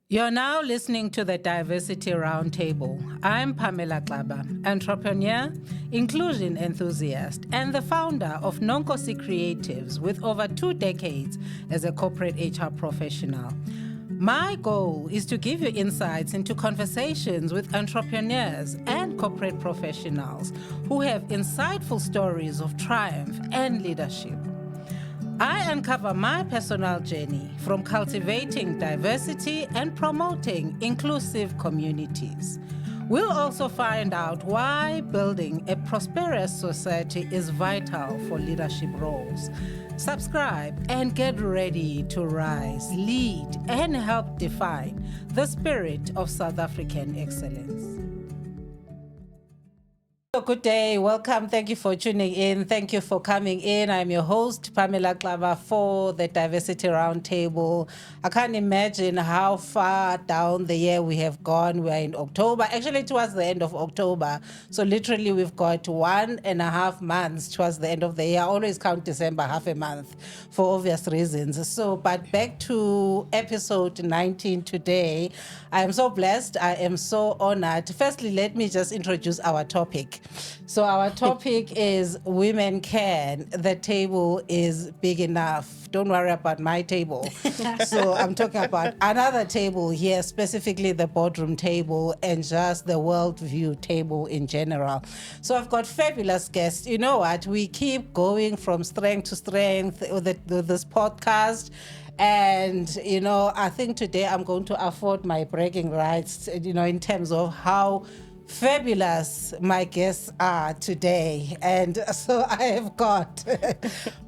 You're now listening to the Diversity Roundtable. I'm Pamela Xaba, entrepreneur, inclusion enthusiast, and the founder of Nonkosi Creatives with over 2 decades as a corporate HR professional. My goal is to give you insights into conversations with entrepreneurs and corporate professionals who have insightful stories of triumph and leadership. I uncover my personal journey from cultivating diversity and promoting inclusive communities. We'll also find out why building a prosperous society is vital for leadership roles. Subscribe and get ready to rise, lead, and help define the spirit of South African excellence. Good day, welcome. Thank you for tuning in. Thank you for coming in. I'm your host, Pamela Xaba, for the Diversity Roundtable. I can't imagine how far down the year we have gone. We're in October, actually towards the end of October. So literally we've got 1.5 months towards the end of the year. I always count December half a month for obvious reasons. So, but back to episode 19 today. I am so blessed. I am so honored. Firstly, let me just introduce our topic. So our topic is WomenCan. The table is big enough. Don't worry about my table. So I'm talking about another table here, specifically the boardroom table and just the worldview table in general. So I've got fabulous guests. You know what? We keep going from strength to strength with this podcast. And, you know, I think today I'm going to afford my bragging rights, you know, in terms of how fabulous my guests are today. And so I have got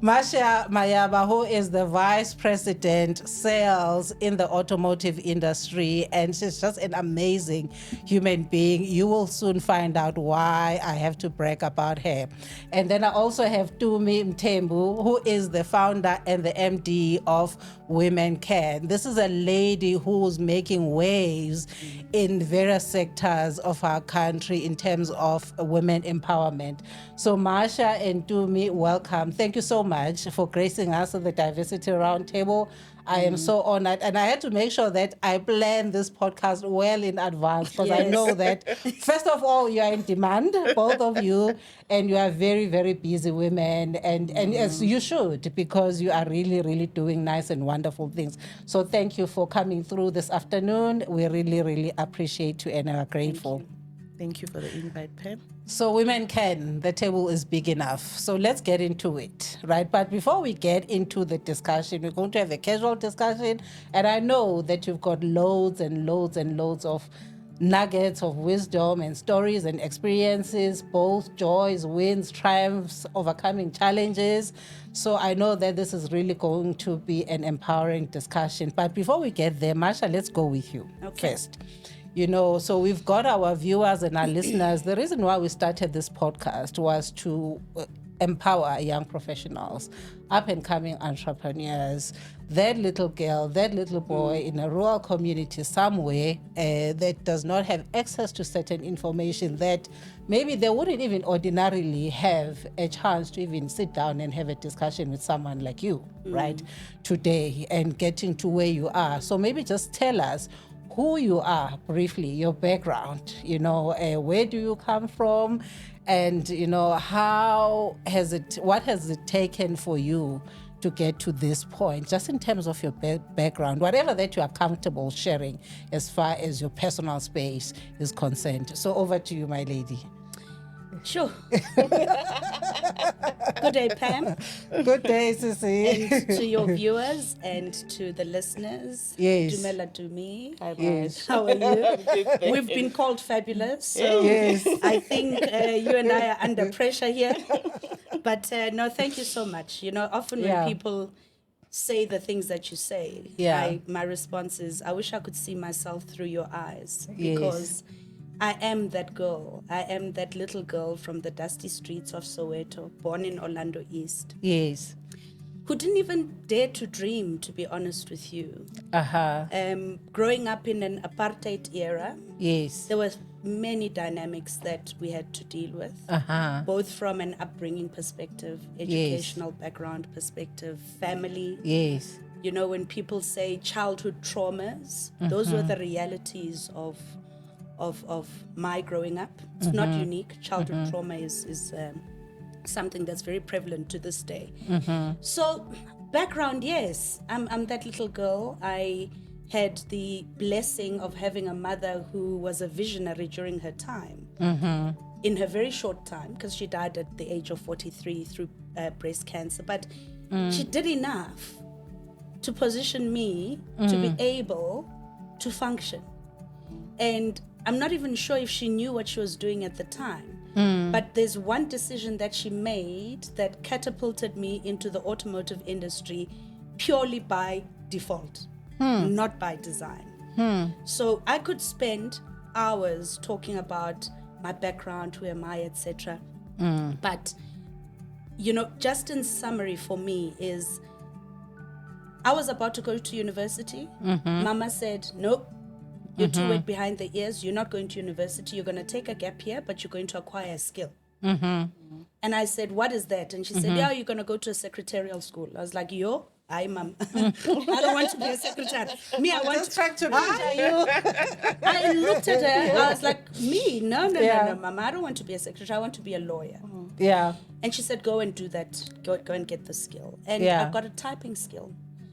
Marcia Mayaba, who is the Vice President Sales in the automotive industry. And she's just an amazing human being. You will soon find out why I have to brag about her. And then I also have Tumi Mthembu, who is the founder and the MD of WomenCan. This is a lady who's making waves in various sectors of our country in terms of women empowerment. So Marcia and Tumi, welcome. Thank you so much for gracing us at the Diversity Roundtable. I am so honored, and I had to make sure that I plan this podcast well in advance because I know that, first of all, you are in demand, both of you, and you are very, very busy women, and as you should, because you are really, really doing nice and wonderful things. So thank you for coming through this afternoon. We really, really appreciate you and are grateful. Thank you for the invite, Pam. So WomenCan, the table is big enough. So let's get into it, right? But before we get into the discussion, we're going to have a casual discussion. And I know that you've got loads and loads and loads of nuggets of wisdom and stories and experiences, both joys, wins, triumphs, overcoming challenges. So I know that this is really going to be an empowering discussion. But before we get there, Marcia, let's go with you first. You know, so we've got our viewers and our listeners. The reason why we started this podcast was to empower young professionals, up-and-coming entrepreneurs, that little girl, that little boy in a rural community somewhere that does not have access to certain information that maybe they wouldn't even ordinarily have a chance to even sit down and have a discussion with someone like you, right, today, and getting to where you are. So maybe just tell us who you are briefly, your background, you know, where do you come from, and, you know, what has it taken for you to get to this point, just in terms of your background, whatever that you are comfortable sharing as far as your personal space is concerned. So over to you, my lady. Sure. Good day, Pam. Good day, Sissy. And to your viewers and to the listeners. Yes. Dumela Tumi. Hi, Yes. How are you? We've been called fabulous. So Yes. I think you and I are under pressure here. But no, thank you so much. You know, often when people say the things that you say, my response is, I wish I could see myself through your eyes. Because I am that girl. I am that little girl from the dusty streets of Soweto, born in Orlando East. Yes. Who didn't even dare to dream, to be honest with you. Growing up in an apartheid era, there were many dynamics that we had to deal with, both from an upbringing perspective, educational background perspective, family. You know, when people say childhood traumas, those were the realities of my growing up. It's not unique. Childhood trauma is something that's very prevalent to this day. So background, yes, I'm that little girl. I had the blessing of having a mother who was a visionary during her time, in her very short time, because she died at the age of 43 through breast cancer. But she did enough to position me to be able to function. And I'm not even sure if she knew what she was doing at the time. But there's one decision that she made that catapulted me into the automotive industry purely by default, not by design. So I could spend hours talking about my background, who am I, etc. But, you know, just in summary for me is, I was about to go to university. Mama said, nope, you're too wet behind the ears. You're not going to university. You're going to take a gap year, but you're going to acquire a skill. And I said, what is that? And she said, yeah, you're going to go to a secretarial school. I was like, yo, I, mom. I don't want to be a secretary. Me, I want Just trying to I looked at her. I was like, me? No, mama. I don't want to be a secretary. I want to be a lawyer. Yeah. And she said, go and do that. Go and get the skill. And I got a typing skill.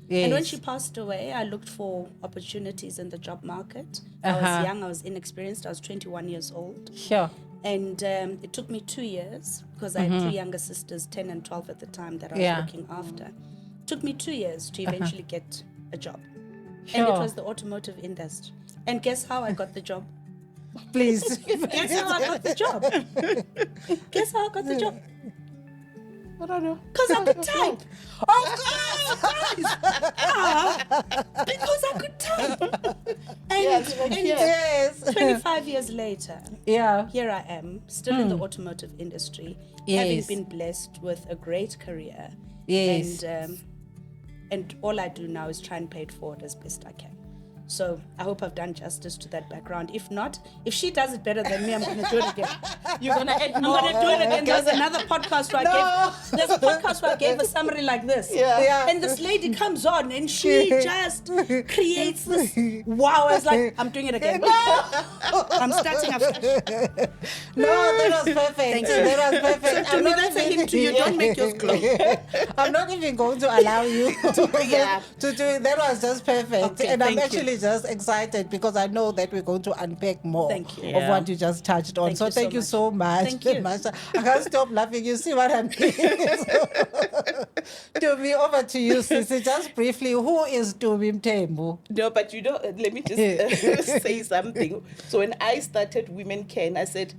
Yes. And when she passed away, I looked for opportunities in the job market. I was young, I was inexperienced, I was 21 years old. Sure. And it took me 2 years, because I had two younger sisters, 10 and 12 at the time, that I was looking after. It took me 2 years to eventually get a job. Sure. And it was the automotive industry. And guess how I got the job? Please. Guess how I got the job? Guess how I got the job? I don't know. Because I could type. Because I could type. And yes. 25 years later, here I am, still in the automotive industry, having been blessed with a great career. Yes. And all I do now is try and pay it forward as best I can. So I hope I've done justice to that background. If not, if she does it better than me, I'm going to do it again. You're going to add more. I'm going to do it again. There's another podcast where there's a podcast where I gave a summary like this. And this lady comes on and she just creates this. Wow, I was like, I'm doing it again. I'm starting afresh. No, that was perfect. Thank you. That was perfect. So to me, that's a hint to you. Don't make yours close. I'm not even going to allow you to do it. That was just perfect. Okay, and I'm actually just excited because I know that we're going to unpack more of what you just touched on. Thank you so much. Thank you. Marcia. I can't stop laughing. You see what I'm doing? Tumi, over to you, Sisi. Just briefly, who is Tumi Mthembu? No, but you know, let me just say something. So when I started WomenCan, I said,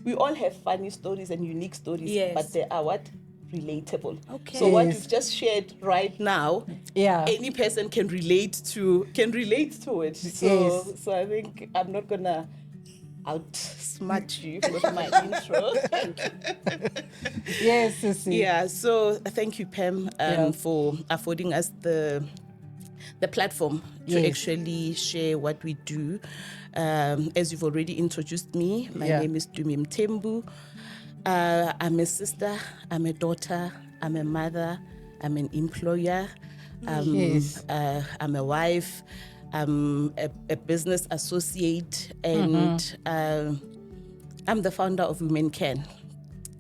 we all have funny stories and unique stories, but they are what? Relatable. Okay. So what you've just shared right now, any person can relate to it. So I think I'm not gonna outsmart you with my intro. Yes, Sisi. Yeah. So thank you, Pam, for affording us the platform to actually share what we do. As you've already introduced me, my name is Tumi Mthembu. I'm a sister, I'm a daughter, I'm a mother, I'm an employer, I'm a wife, I'm a business associate, and I'm the founder of WomenCan.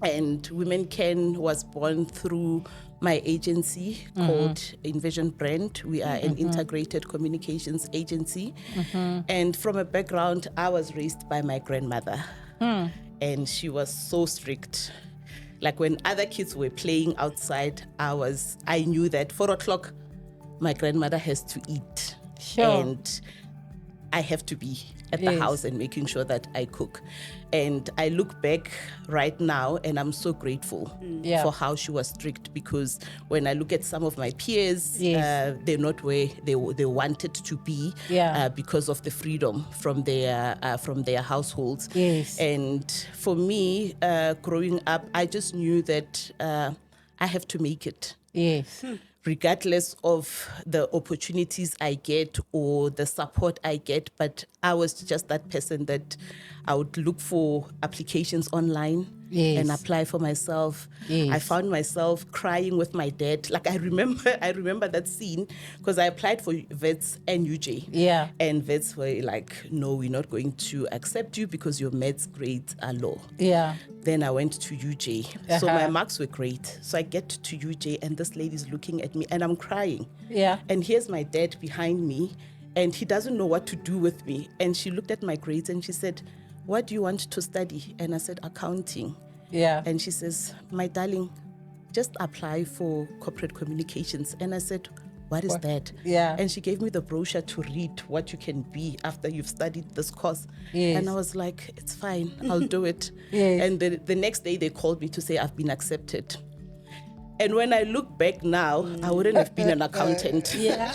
And WomenCan was born through my agency called Envision Brand. We are an integrated communications agency. And from a background, I was raised by my grandmother. And she was so strict. Like when other kids were playing outside, I knew that 4 o'clock, my grandmother has to eat. Sure. And I have to be at the house and making sure that I cook. And I look back right now and I'm so grateful for how she was strict, because when I look at some of my peers, they're not where they wanted to be because of the freedom from their households. Yes. And for me, growing up, I just knew that I have to make it. Yes. Regardless of the opportunities I get or the support I get. But I was just that person that I would look for applications online. and apply for myself. Yes. I found myself crying with my dad. Like I remember that scene because I applied for vets and UJ. Yeah. And vets were like, no, we're not going to accept you because your maths grades are low. Yeah. Then I went to UJ. So my marks were great. So I get to UJ and this lady's looking at me and I'm crying. Yeah. And here's my dad behind me and he doesn't know what to do with me. And she looked at my grades and she said, what do you want to study? And I said, accounting. Yeah. And she says, my darling, just apply for corporate communications. And I said, what is that? Yeah. And she gave me the brochure to read what you can be after you've studied this course. Yes. And I was like, it's fine, I'll do it. Yes. And the next day they called me to say I've been accepted. And when I look back now, I wouldn't have been an accountant. Yeah.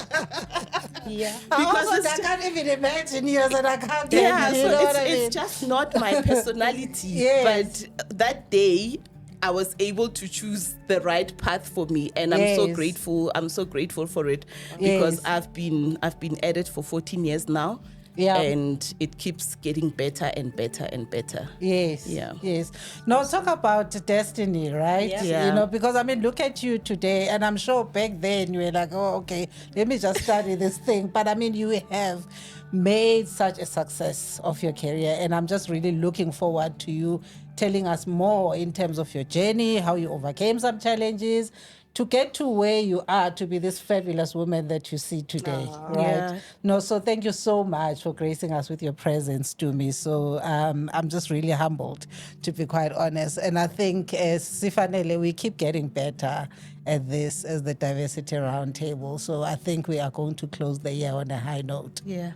Yeah. Because I can't even imagine you as an accountant. Yeah, you so know what I mean? it's just not my personality. Yes. But that day, I was able to choose the right path for me, and I'm so Yes. grateful. I'm so grateful for it because Yes. I've been at it for 14 years now. Yeah. And it keeps getting better and better and better. Yes. Yeah. Yes. Now talk about destiny, right? Yeah. Yeah. You know, because I mean, look at you today, and I'm sure back then you were like, oh, okay, let me just study this thing. But I mean, you have made such a success of your career, and I'm just really looking forward to you telling us more in terms of your journey, how you overcame some challenges, to get to where you are, to be this fabulous woman that you see today, right? Yeah. No, so thank you so much for gracing us with your presence, Tumi. So I'm just really humbled, to be quite honest. And I think as Sifanele, we keep getting better at this as the Diversity Roundtable. So I think we are going to close the year on a high note. Yeah.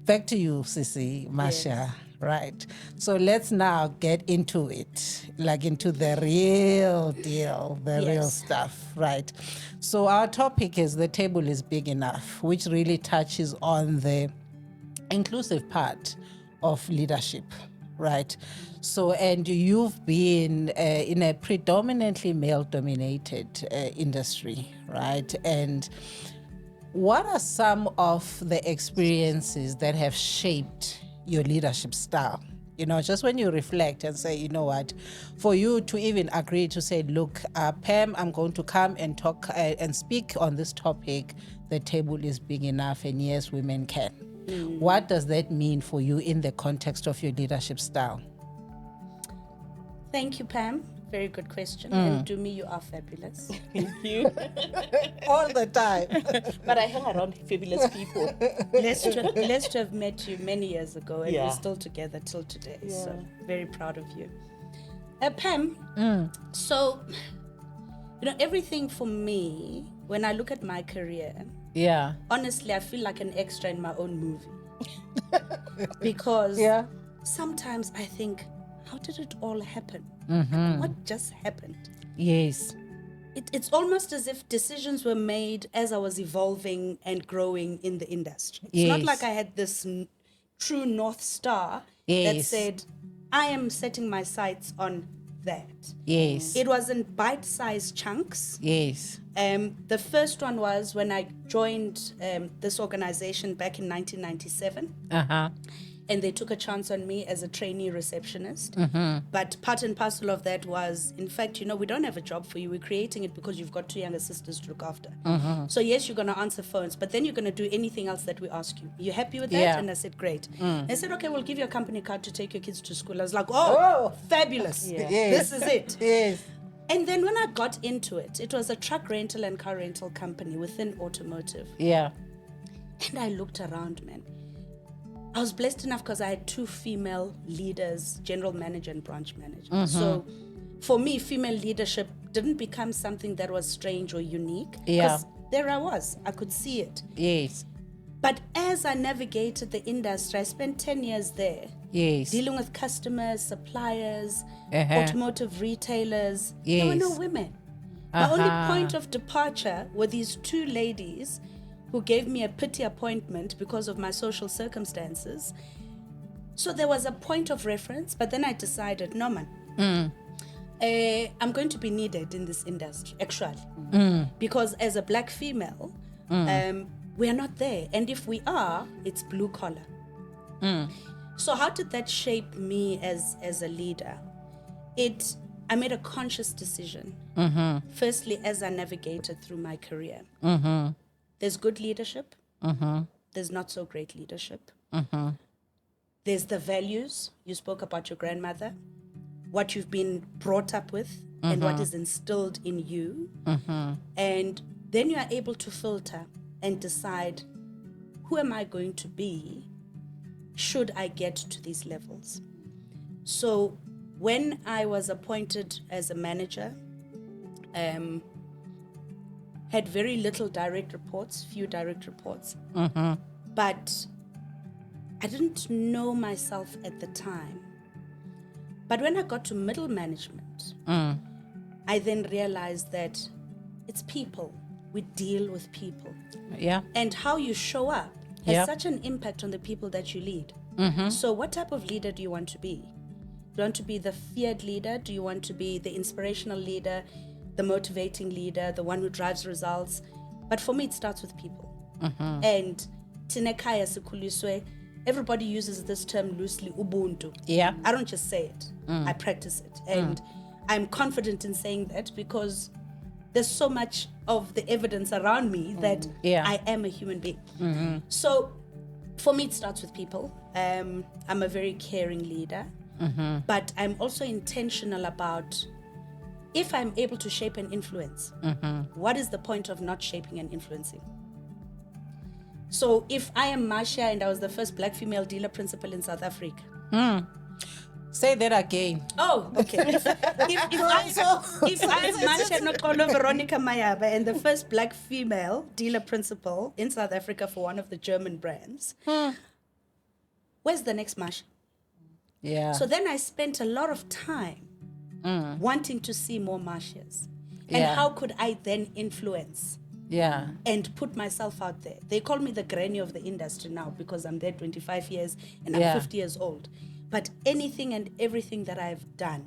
Back to you, Sisi, Marcia. Right. So let's now get into it, like into the real deal, the real stuff, right? So our topic is the table is big enough, which really touches on the inclusive part of leadership, right? So, and you've been in a predominantly male-dominated industry, right? And what are some of the experiences that have shaped your leadership style? You know, just when you reflect and say, you know what, for you to even agree to say, look, Pam, I'm going to come and talk and speak on this topic, the table is big enough, and yes, women can. What does that mean for you in the context of your leadership style? Thank you, Pam. Very good question. And Tumi, you are fabulous. Thank you. All the time. But I hang around fabulous people. Blessed to have met you many years ago, and Yeah. we're still together till today. So very proud of you. Pam, so, you know, everything for me, when I look at my career, Yeah. honestly, I feel like an extra in my own movie. Because Yeah. sometimes I think, how did it all happen? What just happened? Yes. It's almost as if decisions were made as I was evolving and growing in the industry. It's not Yes. like I had this true North Star that Yes. said, I am setting my sights on that. Yes. It was in bite-sized chunks. Yes. The first one was when I joined this organization back in 1997. Uh-huh. And they took a chance on me as a trainee receptionist. But part and parcel of that was, in fact, you know, we don't have a job for you. We're creating it because you've got 2 younger sisters to look after. So yes, you're going to answer phones, but then you're going to do anything else that we ask you. You happy with that? Yeah. And I said, great. They said, okay, we'll give you a company card to take your kids to school. I was like, oh, fabulous. Yes. This is it. Yes. And then when I got into it, it was a truck rental and car rental company within automotive. Yeah. And I looked around, man. I was blessed enough because I had 2 female leaders, general manager and branch manager. So for me, female leadership didn't become something that was strange or unique. Yeah. Because there I was. I could see it. Yes. But as I navigated the industry, I spent 10 years there. Yes. Dealing with customers, suppliers, automotive retailers. There were no Yes. women. My only point of departure were these 2 ladies who gave me a pity appointment because of my social circumstances. So there was a point of reference, but then I decided, no man, I'm going to be needed in this industry, actually. Because as a black female, we are not there. And if we are, it's blue collar. So how did that shape me as a leader? I made a conscious decision. Firstly, as I navigated through my career, there's good leadership. There's not so great leadership. There's the values. You spoke about your grandmother, what you've been brought up with, and what is instilled in you. And then you are able to filter and decide, who am I going to be should I get to these levels? So when I was appointed as a manager, had very little direct reports, few direct reports. But I didn't know myself at the time. But when I got to middle management, I then realized that it's people. We deal with people. Yeah. And how you show up has such an impact on the people that you lead. So what type of leader do you want to be? Do you want to be the feared leader? Do you want to be the inspirational leader, the motivating leader, the one who drives results? But for me, it starts with people. And tinekaya sikuliswe, everybody uses this term loosely, ubuntu. Yeah. I don't just say it. I practice it. And I'm confident in saying that because there's so much of the evidence around me that I am a human being. So for me, it starts with people. I'm a very caring leader, but I'm also intentional about, if I'm able to shape and influence, what is the point of not shaping and influencing? So if I am Marcia and I was the first Black female dealer principal in South Africa. Say that again. Oh, okay. if I'm Marcia Nokolo Veronica Mayaba and the first Black female dealer principal in South Africa for one of the German brands, where's the next Marcia? Yeah. So then I spent a lot of time wanting to see more Marcias. And how could I then influence and put myself out there? They call me the granny of the industry now because I'm there 25 years and I'm 50 years old. But anything and everything that I've done,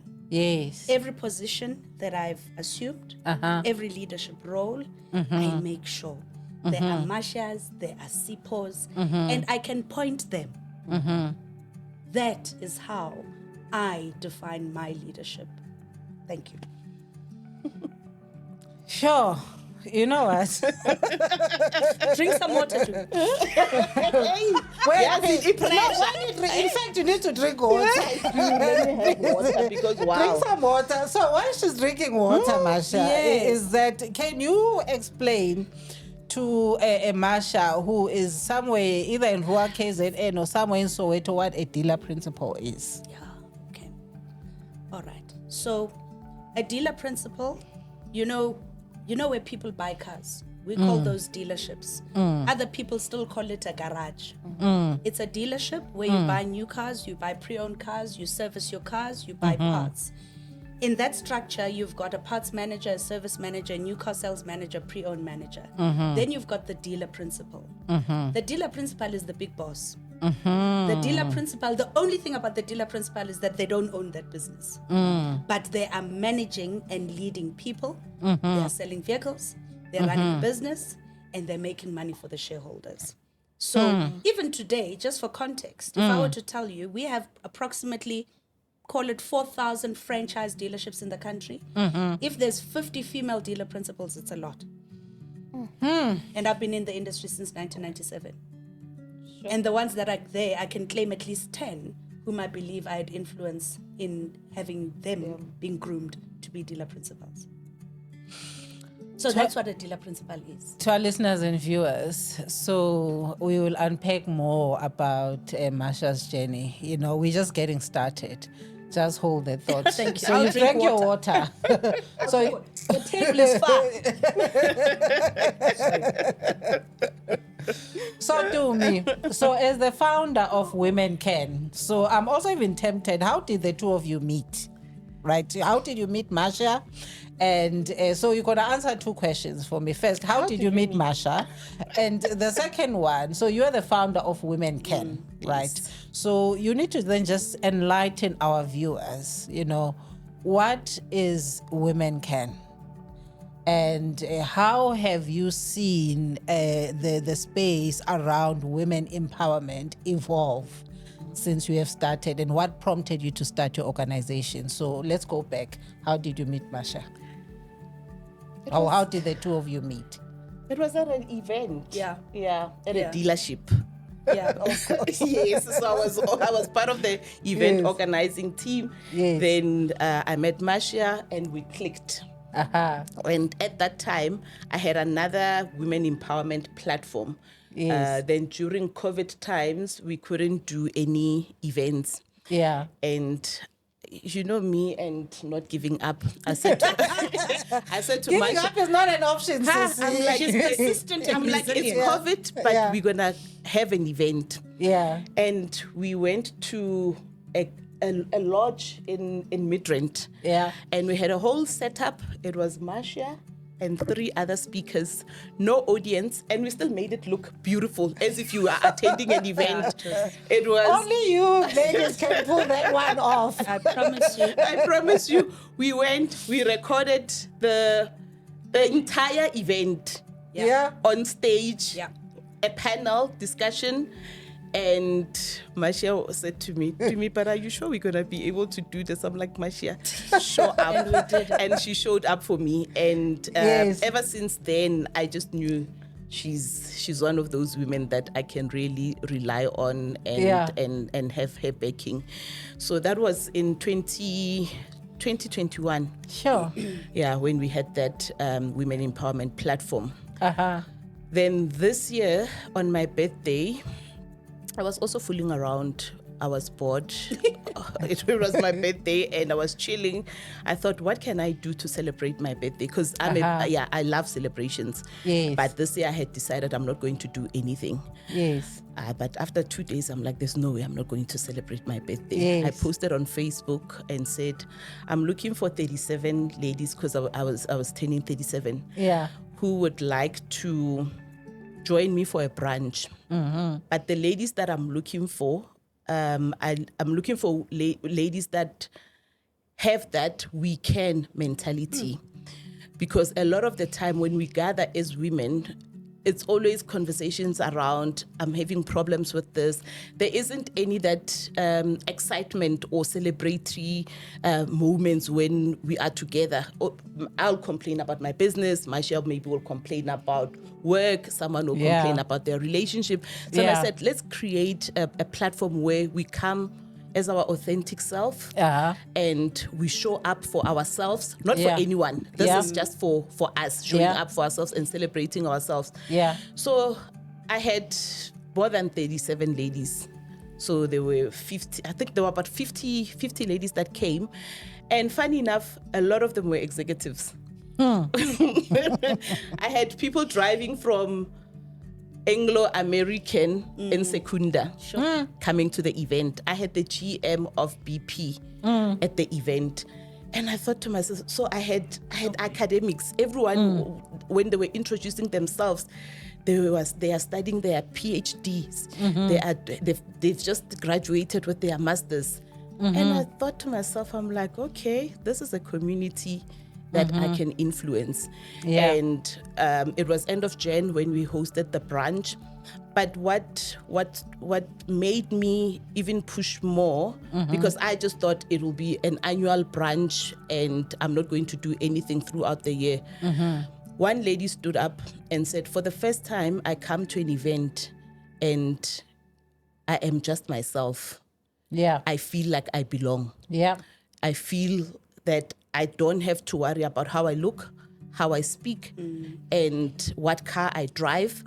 every position that I've assumed, every leadership role, I make sure there are Marcias, there are Sipos, and I can point them. That is how I define my leadership. Thank you. Sure. You know what? Drink some water too. In fact, you need to drink water. Because wow. Drink some water. So while she's drinking water, Marcia, is that, can you explain to a Marcia who is somewhere either in Rua KZN or somewhere in Soweto what a dealer principal is? Yeah, okay. All right. So a dealer principal, you know where people buy cars. We call those dealerships. Other people still call it a garage. It's a dealership where you buy new cars, you buy pre-owned cars, you service your cars, you buy parts. In that structure, you've got a parts manager, a service manager, a new car sales manager, pre-owned manager. Then you've got the dealer principal. The dealer principal is the big boss. The dealer principal, the only thing about the dealer principal is that they don't own that business. But they are managing and leading people. They are selling vehicles, they're running a business, and they're making money for the shareholders. So even today, just for context, if I were to tell you, we have approximately, call it 4,000 franchise dealerships in the country. If there's 50 female dealer principals, it's a lot. And I've been in the industry since 1997. And the ones that are there, I can claim at least 10 whom I believe I had influence in having them being groomed to be dealer principals. So that's what a dealer principal is. To our listeners and viewers, so we will unpack more about Marcia's journey. You know, we're just getting started. Just hold that thought. Thank you. So you drank your water. So the table is far. So Tumi, so as the founder of WomenCan, so I'm also even tempted, how did the two of you meet? Right? How did you meet Marcia? And so you're going to answer two questions for me. First, how did you meet Marcia? And the second one, so you're the founder of WomenCan, right? Yes. So you need to then just enlighten our viewers, you know, what is WomenCan? And how have you seen the space around women empowerment evolve since you have started, and what prompted you to start your organization? So let's go back. How did you meet Marcia? How did the two of you meet? It was at an event. Yeah. At a dealership. Yeah, of course. Yes, so I was part of the event organizing team. Yes. Then I met Marcia and we clicked. And at that time, I had another women empowerment platform. Yes. Then during COVID times, we couldn't do any events. Yeah. And you know me and not giving up. I said to Giving Marcia, up is not an option. I'm like, She's persistent and I'm like, it's resilient. COVID, but we're gonna have an event. Yeah. And we went to a lodge in Midrand. Yeah. And we had a whole setup. It was Marcia and 3 other speakers, no audience, and we still made it look beautiful, as if you are attending an event. It was Only you ladies can pull that one off. I promise you. I promise you, we recorded the entire event on stage, a panel discussion. And Marcia said to me, but are you sure we're going to be able to do this? I'm like, Marcia, show up. And we did. And she showed up for me. And ever since then, I just knew she's one of those women that I can really rely on and have her backing. So that was in 2021. Sure. Yeah, when we had that women empowerment platform. Uh-huh. Then this year, on my birthday, I was also fooling around. I was bored. It was my birthday and I was chilling. I thought, what can I do to celebrate my birthday? Because I love celebrations. Yes. But this year I had decided I'm not going to do anything. Yes. But after 2 days, I'm like, there's no way I'm not going to celebrate my birthday. Yes. I posted on Facebook and said, I'm looking for 37 ladies because I was turning 37. Yeah. Who would like to join me for a brunch. Mm-hmm. But the ladies that I'm looking for, I'm looking for ladies that have that we can mentality. Because a lot of the time when we gather as women, it's always conversations around, I'm having problems with this. There isn't any that excitement or celebratory moments when we are together. I'll complain about my business. Marcia maybe will complain about work. Someone will complain about their relationship. So I said, let's create a platform where we come as our authentic self and we show up for ourselves, not for anyone. This is just for us, showing up for ourselves and celebrating ourselves. Yeah. So I had more than 37 ladies. So there were 50, I think there were about 50 ladies that came. And funny enough, a lot of them were executives. I had people driving from Anglo-American in Secunda coming to the event. I had the GM of BP at the event. And I thought to myself, so I had academics. Everyone, when they were introducing themselves, they are studying their PhDs. They've just graduated with their masters. And I thought to myself, I'm like, okay, this is a community that I can influence. And it was end of Jan when we hosted the brunch. But what made me even push more, because I just thought it will be an annual brunch and I'm not going to do anything throughout the year. One lady stood up and said, for the first time, I come to an event and I am just myself. Yeah. I feel like I belong. Yeah. I feel that I don't have to worry about how I look, how I speak, and what car I drive.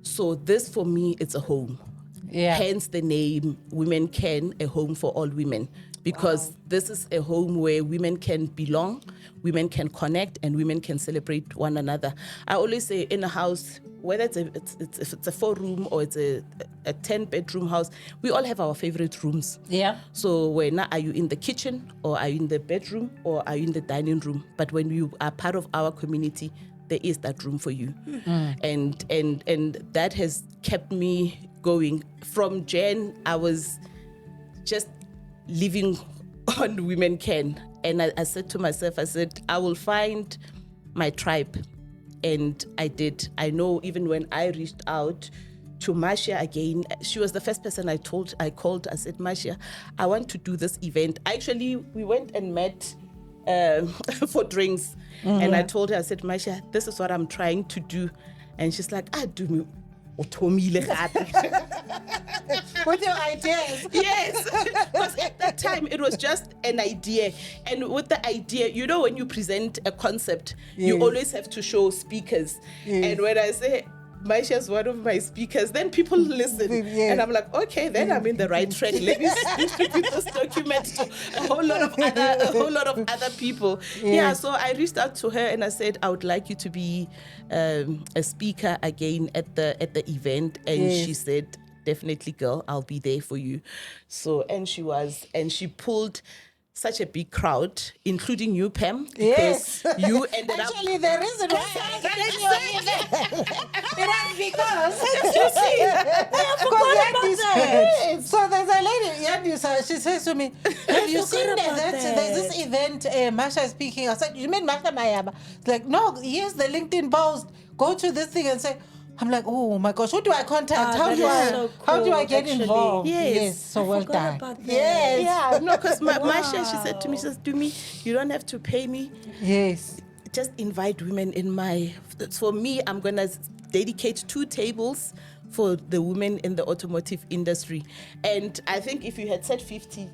So this, for me, it's a home. Yeah. Hence the name WomenCan, a home for all women. Because this is a home where women can belong, women can connect, and women can celebrate one another. I always say in a house, whether if it's a 4-room or it's a 10-bedroom house, we all have our favorite rooms. Yeah. So when are you in the kitchen, or are you in the bedroom, or are you in the dining room? But when you are part of our community, there is that room for you. And that has kept me going. From Jan, I was just living on WomenCan. And I said to myself, I will find my tribe. And I did. I know even when I reached out to Marcia again. She was the first person I called. I said, Marcia, I want to do this event. Actually, we went and met for drinks. And I told her, I said, Marcia, this is what I'm trying to do. And she's like, Tumi Mthembu. With your ideas. Yes, because at that time it was just an idea. And with the idea, you know, when you present a concept, you always have to show speakers. And when I say, Marcia's one of my speakers, then people listen. And I'm like, okay, then I'm in the right track. Let me distribute this document to a whole lot of other people. Yeah, so I reached out to her and I said, I would like you to be a speaker again at the event. And she said, definitely, girl, I'll be there for you. So, and she was, and she pulled such a big crowd, including you, Pam, because you ended up... Actually, the reason why I got you because so there's a lady, Yandisa, she says to me, have you seen that? There's this event, Marcia is speaking. I said, you mean Marcia Mayaba? It's like, no, here's the LinkedIn post. Go to this thing and say, I'm like, oh my gosh, who do I contact? How do I get involved? Yes. So well done. Yes. Yeah, no, because Marcia, she said to me, she says, Tumi, you don't have to pay me. Yes. Just invite women in my... For me, I'm going to dedicate 2 tables for the women in the automotive industry. And I think if you had said 50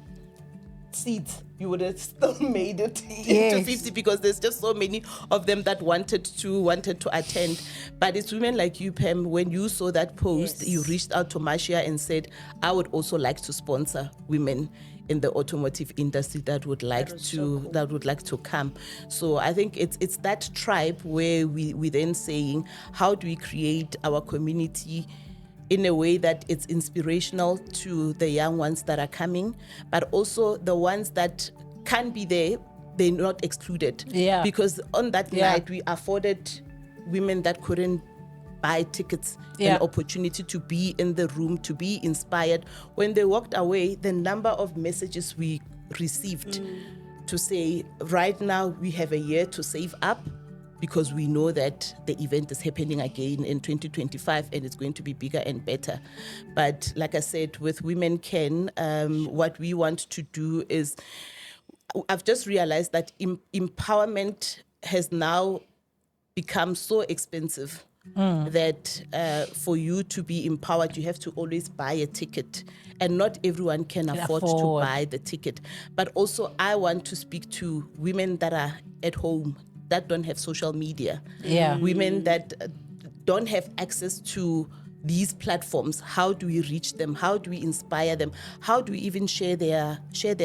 seats, you would have still made it into 50 because there's just so many of them that wanted to attend. But it's women like you, Pam, when you saw that post, you reached out to Marcia and said, I would also like to sponsor women in the automotive industry that would like to come. So I think it's that tribe where we then saying, how do we create our community in a way that it's inspirational to the young ones that are coming, but also the ones that can be there, they're not excluded. Yeah. Because on that night, we afforded women that couldn't buy tickets an opportunity to be in the room, to be inspired. When they walked away, the number of messages we received to say, right now we have a year to save up, because we know that the event is happening again in 2025 and it's going to be bigger and better. But like I said, with WomenCan, what we want to do is, I've just realized that empowerment has now become so expensive that for you to be empowered, you have to always buy a ticket. And not everyone can afford to buy the ticket. But also, I want to speak to women that are at home, that don't have social media, women that don't have access to these platforms. How do we reach them? How do we inspire them? How do we even share their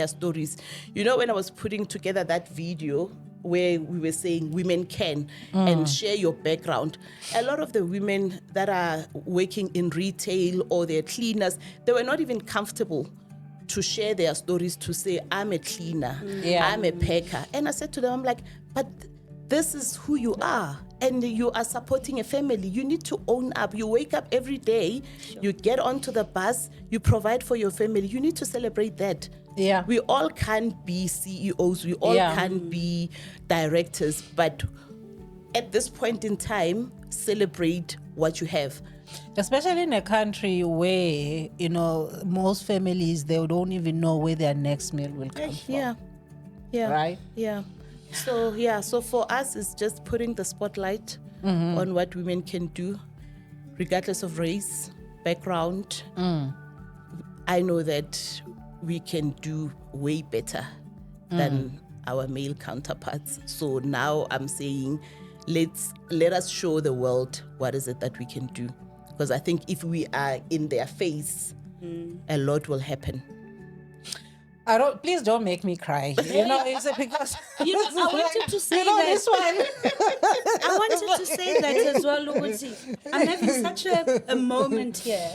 stories? You know, when I was putting together that video where we were saying women can and share your background, a lot of the women that are working in retail or they're cleaners, they were not even comfortable to share their stories, to say, I'm a cleaner, I'm a packer. And I said to them, I'm like, but this is who you are, and you are supporting a family. You need to own up. You wake up every day, you get onto the bus, you provide for your family. You need to celebrate that. Yeah. We all can't be CEOs, we all can't be directors, but at this point in time, celebrate what you have. Especially in a country where, you know, most families, they don't even know where their next meal will come from. Yeah. Right? Yeah. So for us, it's just putting the spotlight on what women can do, regardless of race, background. I know that we can do way better than our male counterparts. So now I'm saying, let us show the world what is it that we can do. Because I think if we are in their face, a lot will happen. Please don't make me cry. You know, it's because I wanted to say that. This one. I wanted to say that as well, Luguzi. I'm having such a moment here.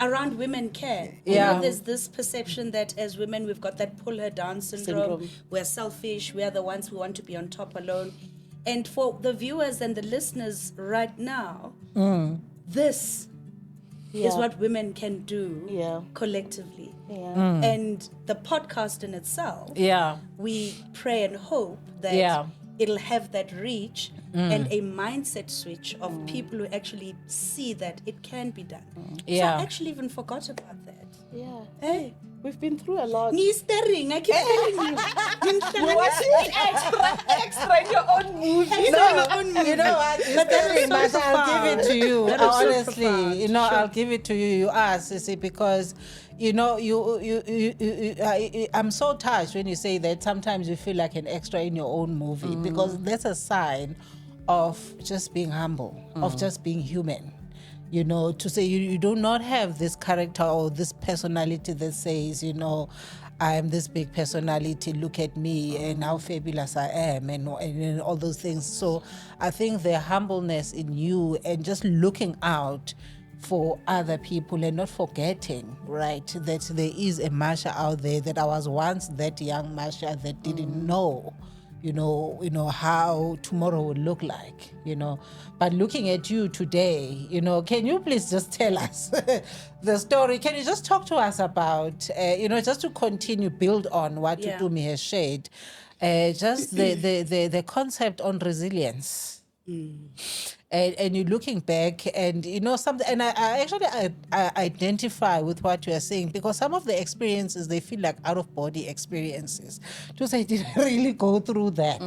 Around WomenCan. You know, there's this perception that as women, we've got that pull her down syndrome. We're selfish. We're the ones who want to be on top alone. And for the viewers and the listeners right now, this is what women can do collectively. And the podcast in itself, we pray and hope that it'll have that reach and a mindset switch of people who actually see that it can be done. Yeah. So I actually even forgot about that. Yeah. Hey. We've been through a lot. Knee staring, I keep telling you. You want to be extra in your own movie. You know what? But that is so But I'll give it to you. That is so Honestly, profound. you know, Sure. I'll give it to you. You ask, you see, because you know, I'm so touched when you say that sometimes you feel like an extra in your own movie, because that's a sign of just being humble, of just being human. You know, to say you do not have this character or this personality that says, you know, I am this big personality, look at me and how fabulous I am, and all those things. So I think the humbleness in you and just looking out for other people and not forgetting, right, that there is a Marcia out there, that I was once that young Marcia that didn't know, you know how tomorrow would look like, you know. But looking at you today, you know, can you please just tell us the story? Can you just talk to us about, you know, just to continue, build on what Tumi has shared, just the concept on resilience. And you're looking back and you know something, and I actually identify with what you are saying, because some of the experiences, they feel like out of body experiences. To say, did I really go through that?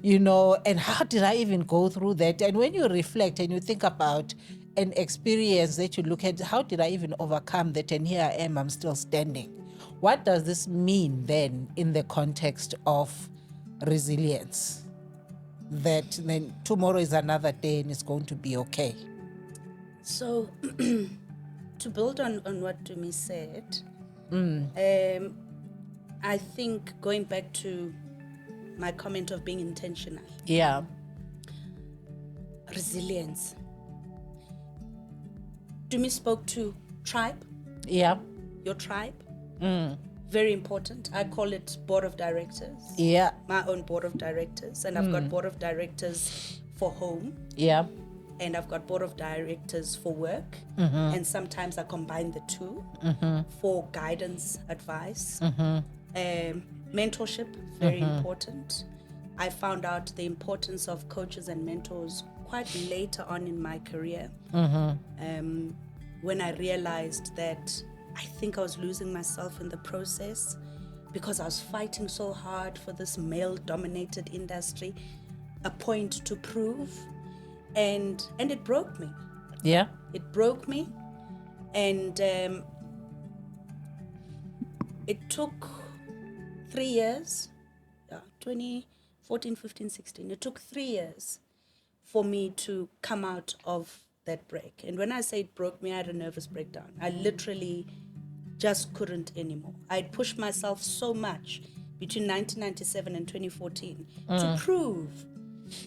You know, and how did I even go through that? And when you reflect and you think about an experience that you look at, how did I even overcome that? And here I am, I'm still standing. What does this mean then in the context of resilience? That then tomorrow is another day and it's going to be okay. So, to build on what Tumi said, I think going back to my comment of being intentional. Yeah. Resilience. Tumi spoke to tribe. Yeah. Your tribe. Very important. I call it board of directors. Yeah. My own board of directors. And I've got board of directors for home. Yeah. And I've got board of directors for work. And sometimes I combine the two for guidance, advice. Mentorship, very important. I found out the importance of coaches and mentors quite later on in my career. When I realized that I think I was losing myself in the process, because I was fighting so hard for this male-dominated industry, a point to prove, and it broke me. Yeah. It broke me, and it took 3 years, 2014, 15, 16. It took 3 years for me to come out of that break. And when I say it broke me, I had a nervous breakdown. I literally just couldn't anymore. I'd pushed myself so much between 1997 and 2014 to prove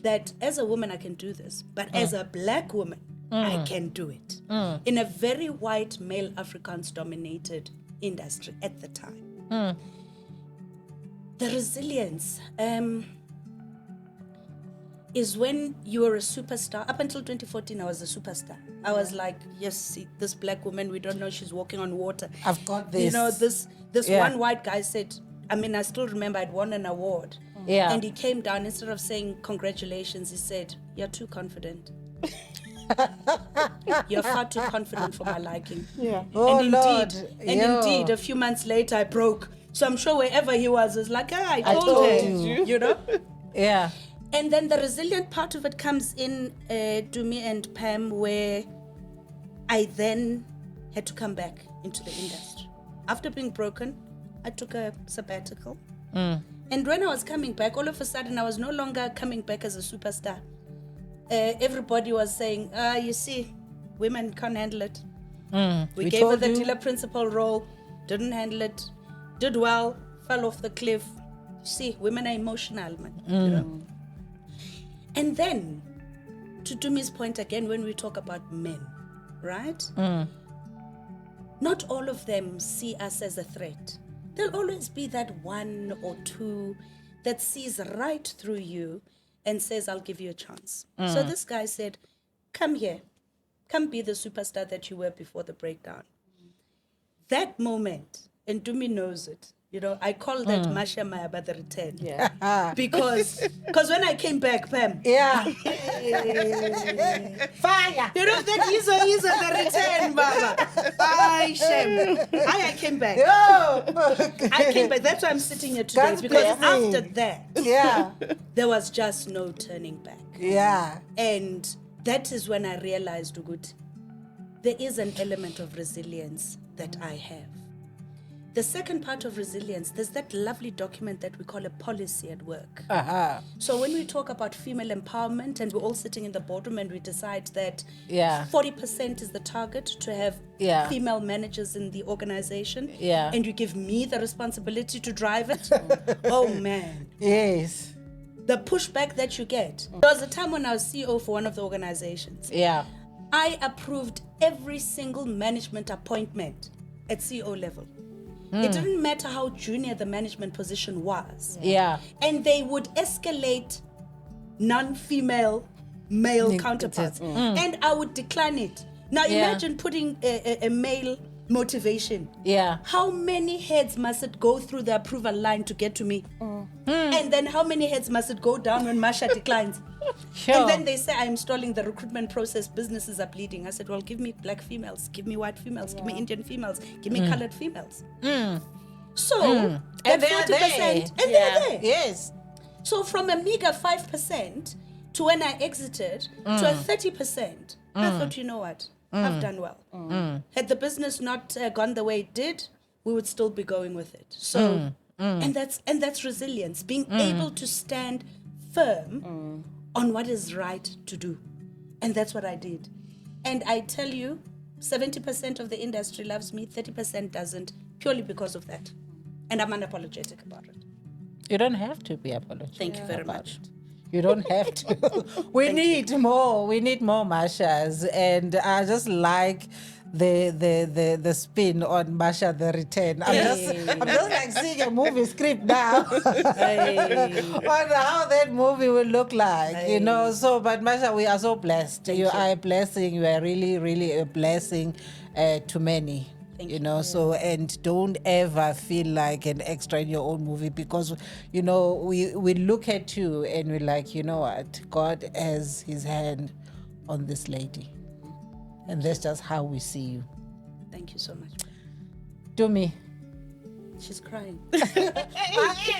that as a woman I can do this, but as a black woman I can do it in a very white, male Afrikaans dominated industry at the time. The resilience is when you are a superstar. Up until 2014, I was a superstar. I was like, yes, see, this black woman, we don't know, she's walking on water. I've got this. You know, this one white guy said, I mean, I still remember I'd won an award. Yeah. And he came down, instead of saying congratulations, he said, you're too confident. You're far too confident for my liking. Yeah. Oh, and Lord. indeed, a few months later, I broke. So I'm sure wherever he was, it's like, I told her, you know? Yeah. And then the resilient part of it comes in, Tumi and Pam, where I then had to come back into the industry. After being broken, I took a sabbatical. And when I was coming back, all of a sudden, I was no longer coming back as a superstar. Everybody was saying, you see, women can't handle it. We gave her the dealer principal role, didn't handle it, did well, fell off the cliff. See, women are emotional, man. You know? And then, to Tumi's point again, when we talk about men, right? Not all of them see us as a threat. There'll always be that one or two that sees right through you and says, I'll give you a chance. So this guy said, come here. Come be the superstar that you were before the breakdown. That moment, and Tumi knows it, You know, I call that Marcia Mayaba the return. Yeah. Because when I came back, Pam. Yeah. Fire. You know, that is the return, Baba. I shame. I came back. I came back. That's why I'm sitting here today. God's Because blessing. after that, there was just no turning back. Yeah. And that is when I realized, Ugut, there is an element of resilience that I have. The second part of resilience, there's that lovely document that we call a policy at work. So when we talk about female empowerment and we're all sitting in the boardroom and we decide that 40% is the target to have female managers in the organization, and you give me the responsibility to drive it, oh man. Yes. The pushback that you get. There was a time when I was CEO for one of the organizations. Yeah. I approved every single management appointment at CEO level. It didn't matter how junior the management position was. Yeah. And they would escalate non-female male counterparts. And I would decline it. Now imagine putting a male motivation. Yeah. How many heads must it go through the approval line to get to me? And then how many heads must it go down when Marcia declines? Sure. And then they say, I'm stalling the recruitment process, businesses are bleeding. I said, well, give me black females, give me white females, give me Indian females, give me colored females. So, And they're 40%, there. and they're there. Yes. So from a meager 5% to when I exited to a 30%, I thought, you know what, I've done well. Had the business not gone the way it did, we would still be going with it. So, and that's resilience, being able to stand firm on what is right to do. And that's what I did. And I tell you, 70% of the industry loves me, 30% doesn't, purely because of that. And I'm unapologetic about it. You don't have to be apologetic. Thank you very much. You don't have to. We need more Marcias. And I just like the spin on Marcia the return. I'm just like seeing a movie script now on how that movie will look like, you know. So, but Marcia, we are so blessed. You are a blessing. You are really, really a blessing to many. You know, so, and don't ever feel like an extra in your own movie, because, you know, we look at you and we're like, you know what, God has his hand on this lady. And that's just how we see you. Thank you so much. Tumi. She's crying. I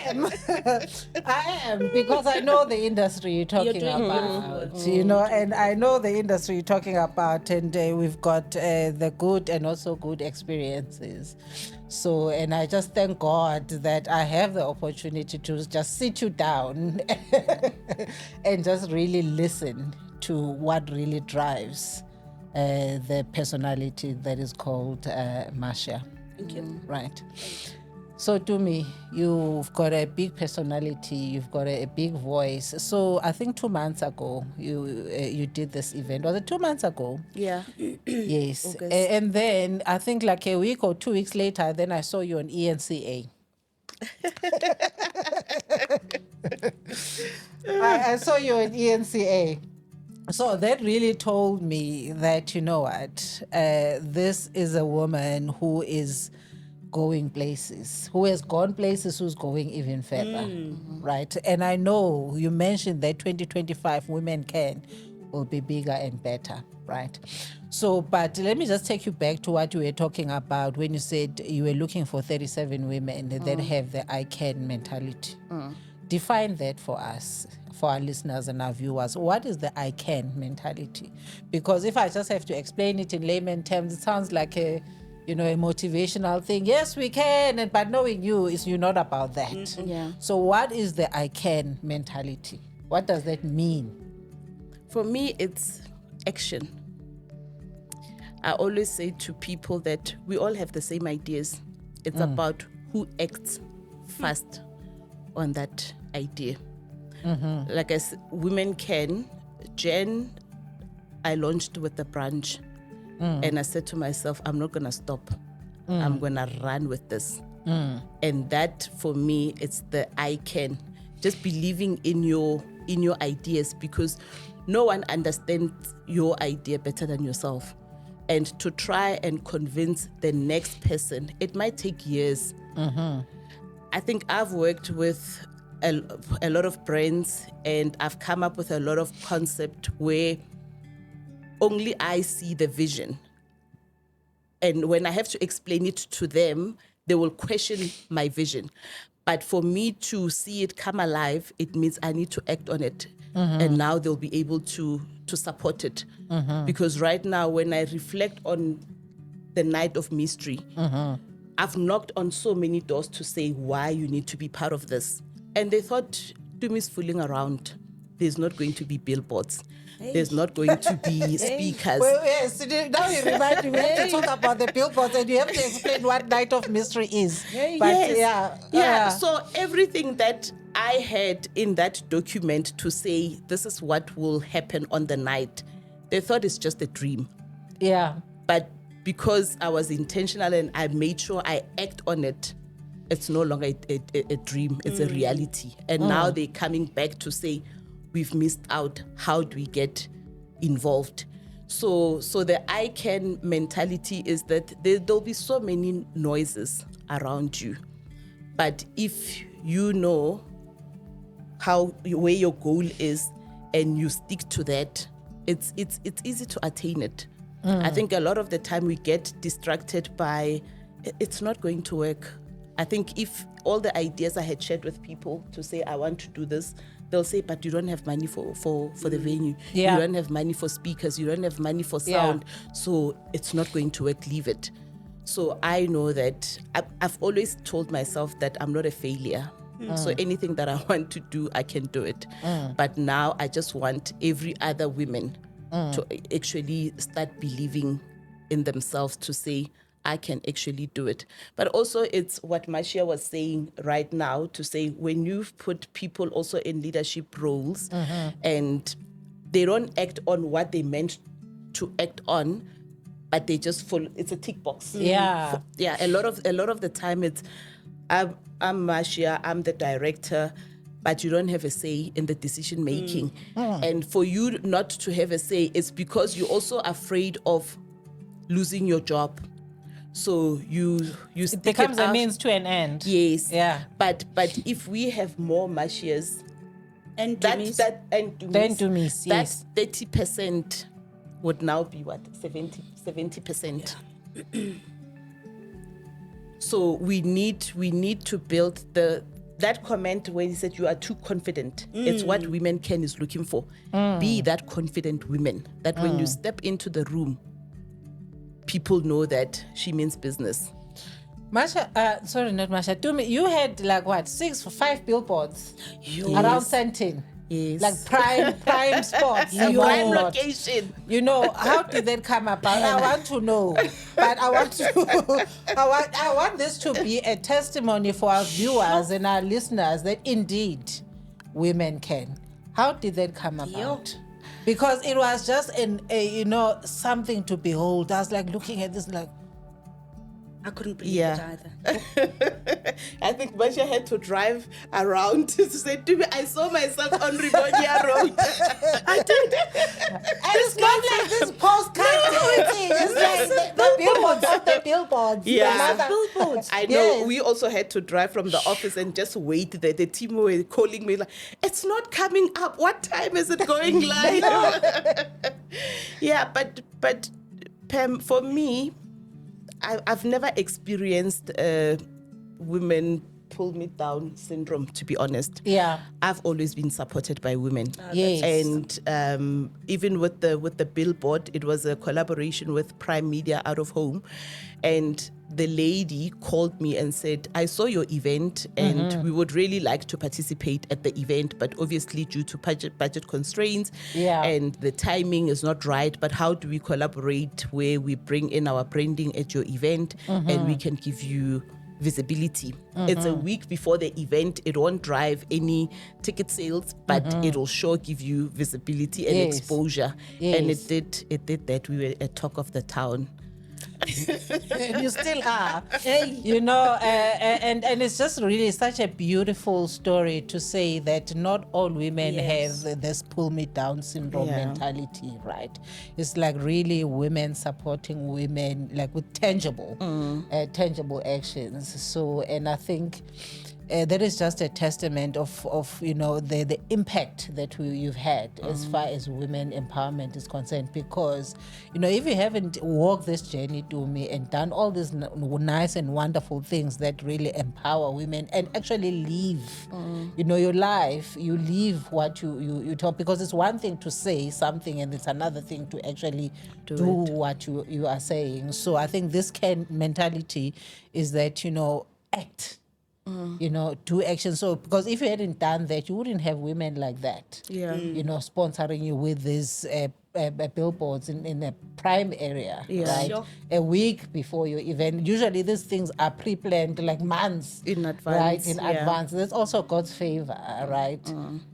am, because I know the industry you're talking about, you know, and I know the industry you're talking about, and we've got the good and also good experiences. So, and I just thank God that I have the opportunity to just sit you down and just really listen to what really drives the personality that is called Marcia. Thank you. Right. So Tumi, you've got a big personality, you've got a big voice. So I think 2 months ago you did this event. Was it 2 months ago? Yeah. Yes. And then I think like a week or 2 weeks later, then I saw you on ENCA. I saw you on ENCA. So that really told me that, you know what, this is a woman who is going places, who has gone places, who's going even further, right? And I know you mentioned that 2025 WomenCan will be bigger and better, right? So, but let me just take you back to what you were talking about when you said you were looking for 37 women that have the I can mentality. Define that for us, for our listeners and our viewers. What is the I can mentality? Because if I just have to explain it in layman terms, it sounds like a motivational thing. Yes, we can, but knowing you is you're not about that. Yeah. So what is the I can mentality? What does that mean? For me, it's action. I always say to people that we all have the same ideas. It's about who acts first on that idea. Like I said, WomenCan, Jen, I launched with the branch. And I said to myself, I'm not going to stop. I'm going to run with this. And that, for me, it's the I can. Just believing in your ideas, because no one understands your idea better than yourself. And to try and convince the next person, it might take years. I think I've worked with a lot of brands, and I've come up with a lot of concept where only I see the vision. And when I have to explain it to them, they will question my vision. But for me to see it come alive, it means I need to act on it. And now they'll be able to support it. Because right now, when I reflect on the night of mystery, I've knocked on so many doors to say why you need to be part of this. And they thought, Tumi's fooling around. There's not going to be billboards. There's not going to be speakers. Well, yes, now you remind me, we have to talk about the billboards, and you have to explain what Night of Mystery is. But yeah. So everything that I had in that document to say, this is what will happen on the night, they thought it's just a dream. Yeah. But because I was intentional and I made sure I act on it, it's no longer a dream, it's a reality. And now they're coming back to say, we've missed out. How do we get involved? So the I can mentality is that there'll be so many noises around you. But if you know where your goal is and you stick to that, it's easy to attain it. I think a lot of the time we get distracted by, it's not going to work. I think if all the ideas I had shared with people to say, I want to do this, they'll say, but you don't have money for the venue. Yeah. You don't have money for speakers. You don't have money for sound. So it's not going to work. Leave it. So I know that I've always told myself that I'm not a failure. So anything that I want to do, I can do it. But now I just want every other woman to actually start believing in themselves, to say, I can actually do it. But also it's what Marcia was saying right now, to say when you've put people also in leadership roles and they don't act on what they meant to act on, but they just follow, it's a tick box. Yeah. Yeah, a lot of the time it's, I'm Marcia, I'm the director, but you don't have a say in the decision making. And for you not to have a say, it's because you're also afraid of losing your job. So you It becomes a means to an end. Yes. Yeah. But if we have more Marcias and Tumis, Tumis, yes. that 30% would now be what? 70%. Yeah. So we need to build that comment where he said you are too confident. It's what WomenCan is looking for. Be that confident women, that when you step into the room, people know that she means business. Marcia, sorry, not Marcia. Tumi, you had like what, 5 billboards around Sandton. Yes. Like prime spots. Prime location. You know, how did that come about? I want to know. But I want this to be a testimony for our viewers and our listeners that indeed women can. How did that come about? Because it was just something to behold. I was like looking at this like, I couldn't believe it either. I think Marcia had to drive around to say to me, I saw myself on Rivonia Road. I did. And it's not like this postcard. It's like the billboards of the billboards. Yeah. Billboards. I know. We also had to drive from the office and just wait there. The team were calling me like, it's not coming up. What time is it going live? Yeah, but Pam, for me, I've never experienced women pull me down syndrome, to be honest. Yeah. I've always been supported by women. Yes. And even with the billboard, it was a collaboration with Prime Media Out of Home. And the lady called me and said, I saw your event and we would really like to participate at the event, but obviously due to budget constraints and the timing is not right, but how do we collaborate where we bring in our branding at your event and we can give you visibility. It's a week before the event. It won't drive any ticket sales, but it'll sure give you visibility and exposure. And it did that. We were a talk of the town. You still are, you know, and it's just really such a beautiful story to say that not all women have this pull me down syndrome mentality, right? It's like really women supporting women like with tangible actions. So, and I think that is just a testament of the impact that you've had as far as women empowerment is concerned. Because if you haven't walked this journey, Tumi, and done all these nice and wonderful things that really empower women and actually live your life, you live what you talk. Because it's one thing to say something and it's another thing to actually do what you are saying. So I think this mentality is that act, do action. So because if you hadn't done that, you wouldn't have women like that, sponsoring you with these billboards in a prime area, right? Sure. A week before your event. Usually these things are pre-planned like months in advance, right? In advance. There's also God's favor, right,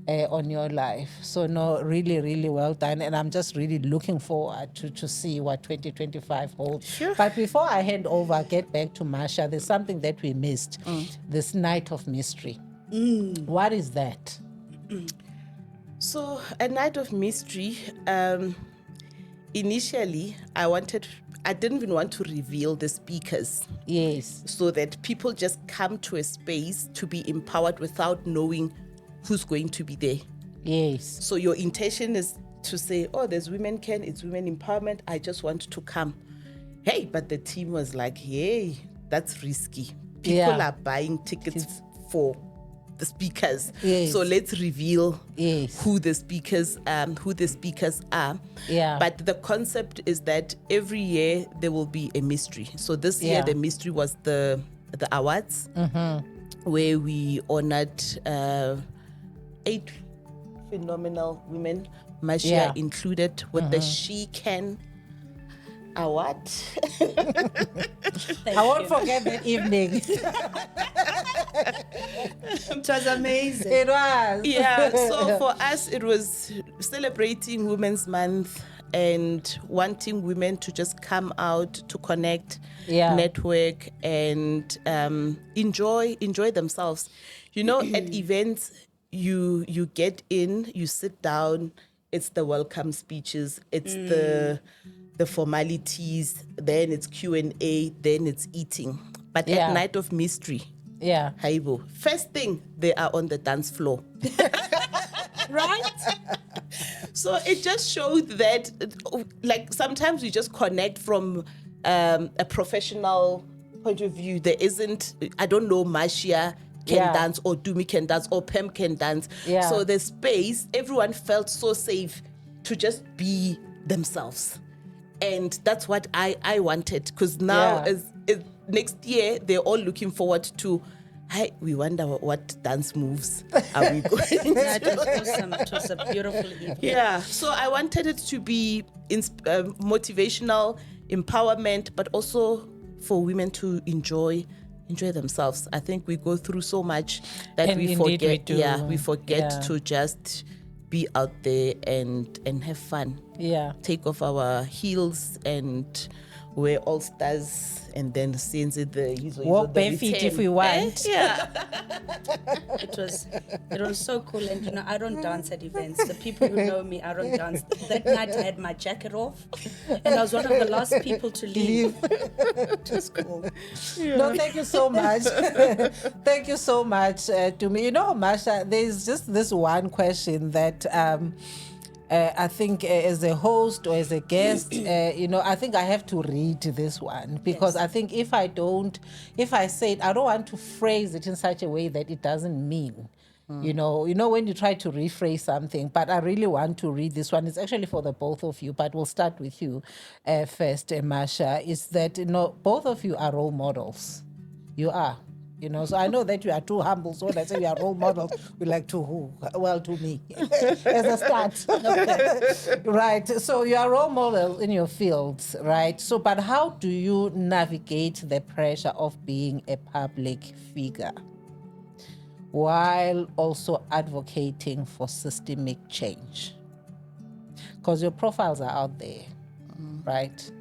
on your life. So no, really, really well done, and I'm just really looking forward to see what 2025 holds. Sure. But before I hand over, get back to Marcia. There's something that we missed. This night of mystery. What is that? So a night of mystery, initially I didn't even want to reveal the speakers. Yes. So that people just come to a space to be empowered without knowing who's going to be there. Yes. So your intention is to say, oh, there's WomenCan, it's women empowerment, I just want to come. Hey, but the team was like, hey, that's risky. People are buying tickets for the speakers. Yes. So let's reveal who the speakers are. Yeah. But the concept is that every year there will be a mystery. So this year the mystery was the awards, where we honored 8 phenomenal women, Marcia included, with the She Can Award. I won't forget that evening. It was amazing. It was. Yeah, so for us, it was celebrating Women's Month and wanting women to just come out to connect, network, and enjoy themselves. At events, you get in, you sit down, it's the welcome speeches, it's the formalities, then it's Q&A, then it's eating. But at Night of Mystery, Haibo, first thing, they are on the dance floor. Right? So it just showed that, like, sometimes we just connect from a professional point of view. There isn't, I don't know, Marcia can dance, or Tumi can dance, or Pam can dance. Yeah. So the space, everyone felt so safe to just be themselves. And that's what I wanted, because now next year they're all looking forward to, we wonder what dance moves are we going to. That was awesome. It was a beautiful evening. Yeah, so I wanted it to be motivational, empowerment, but also for women to enjoy themselves. I think we go through so much that we forget. We forget to just be out there and have fun. Yeah. Take off our heels and wear all stars, and then since walk bare feet if we want. It was so cool. And I don't dance at events. The people who know me, I don't dance. That night I had my jacket off, and I was one of the last people to leave. It was cool. No, thank you so much. Thank you so much to me. Marcia, there's just this one question that I think as a host or as a guest, I think I have to read this one, because I think if I say it, I don't want to phrase it in such a way that it doesn't mean. When you try to rephrase something, but I really want to read this one. It's actually for the both of you, but we'll start with you first, Marcia. Is that, both of you are role models. You are. So I know that you are too humble, so when I say you are role models, we like to who? Well, to me, as a start. Right, so you are role models in your fields, right? So, but how do you navigate the pressure of being a public figure while also advocating for systemic change? Because your profiles are out there, right?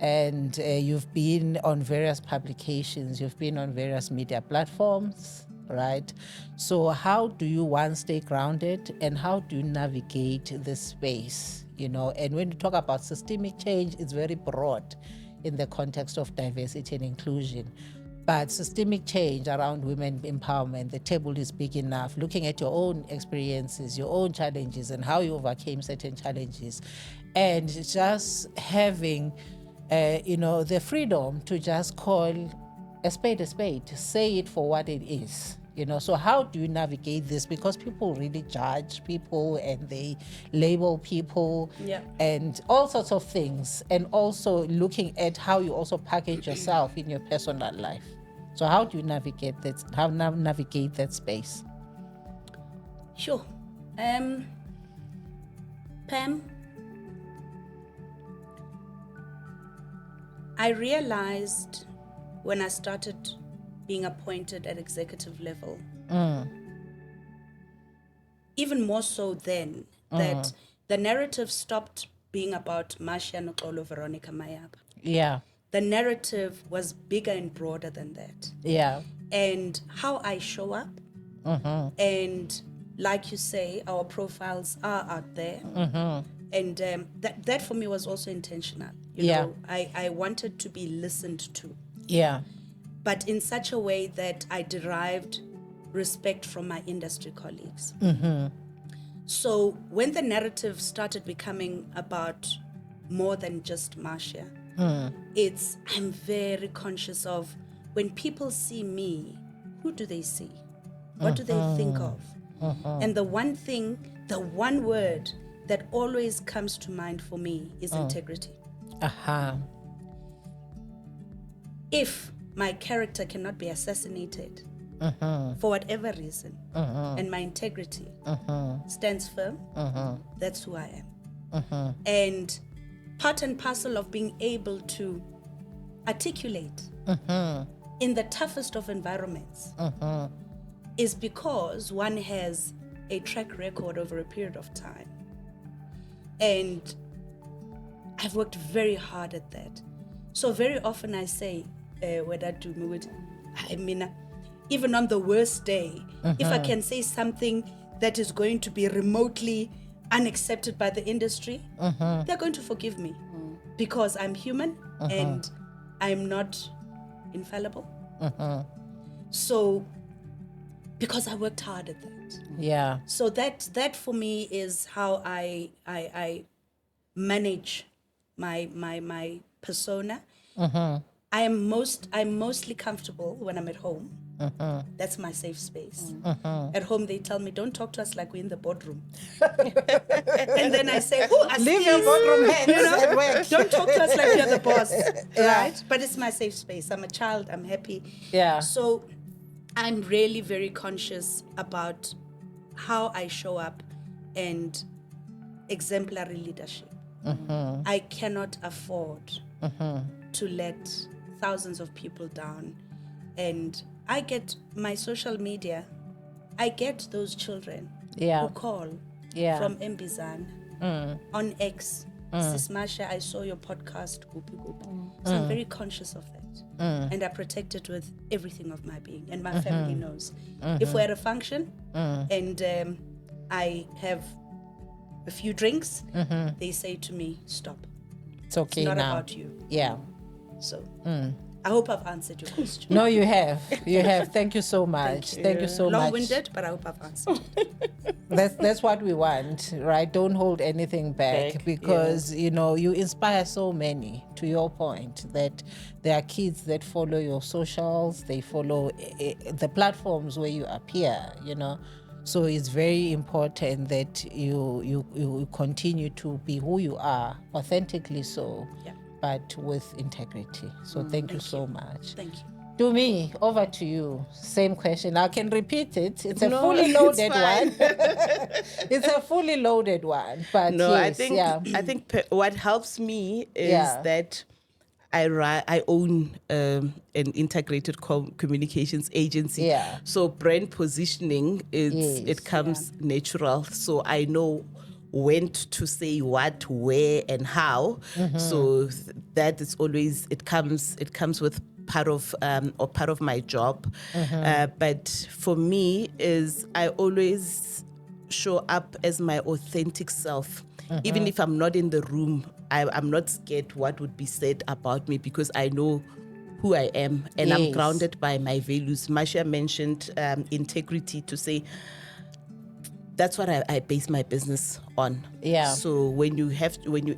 And you've been on various publications, you've been on various media platforms, right? So how do you, one, stay grounded, and how do you navigate this space, And when you talk about systemic change, it's very broad in the context of diversity and inclusion. But systemic change around women empowerment, the table is big enough. Looking at your own experiences, your own challenges, and how you overcame certain challenges, and just having, the freedom to just call a spade, to say it for what it is. So how do you navigate this? Because people really judge people and they label people and all sorts of things. And also looking at how you also package yourself in your personal life. So how do you navigate that? How navigate that space? Sure. Pam, I realized when I started being appointed at executive level, even more so then, that the narrative stopped being about Marcia and Veronica Mayaba. Yeah. The narrative was bigger and broader than that. Yeah. And how I show up, and like you say, our profiles are out there. And that for me was also intentional. You know, I wanted to be listened to. Yeah. But in such a way that I derived respect from my industry colleagues. So when the narrative started becoming about more than just Marcia, I'm very conscious of when people see me, who do they see? What do they think of? And the one word that always comes to mind for me is integrity. If my character cannot be assassinated for whatever reason, and my integrity stands firm, that's who I am. And part and parcel of being able to articulate in the toughest of environments is because one has a track record over a period of time. And I've worked very hard at that. So very often I say, even on the worst day, if I can say something that is going to be remotely unaccepted by the industry, they're going to forgive me because I'm human and I'm not infallible. So, because I worked hard at that. Yeah. So that for me is how I manage my persona. I'm mostly comfortable when I'm at home. That's my safe space. At home, they tell me, don't talk to us like we're in the boardroom. And then I say, leave your boardroom hands at work. Don't talk to us like you're the boss, right? But it's my safe space. I'm a child. I'm happy. Yeah. So I'm really very conscious about how I show up and exemplary leadership. I cannot afford to let thousands of people down. And I get my social media, I get those children who call from Mbizan on X. Sis Marcia, I saw your podcast, So I'm very conscious of that. And I protect it with everything of my being. And my family knows. If we're at a function and I have a few drinks, they say to me, stop. It's okay now. It's not now. about you. Yeah. So I hope I've answered your question. No, you have. You have. Thank you so much. Thank you so much. Long-winded, but I hope I've answered. That's what we want, right? Don't hold anything back because, you inspire so many, to your point, that there are kids that follow your socials, they follow the platforms where you appear, So it's very important that you continue to be who you are, authentically so. Yeah. But with integrity. So thank you so much. Thank you. Tumi, over to you. Same question. I can repeat it. It's a fully loaded one. It's a fully loaded one. But yes, I think what helps me is that I own an integrated communications agency. Yeah. So brand positioning it comes natural. So I know when to say what, where, and how. So that is always it comes with part of my job. But for me is I always show up as my authentic self. Even if I'm not in the room, I'm not scared what would be said about me because I know who I am, and I'm grounded by my values. Marcia mentioned integrity, to say that's what I base my business on. Yeah. So when you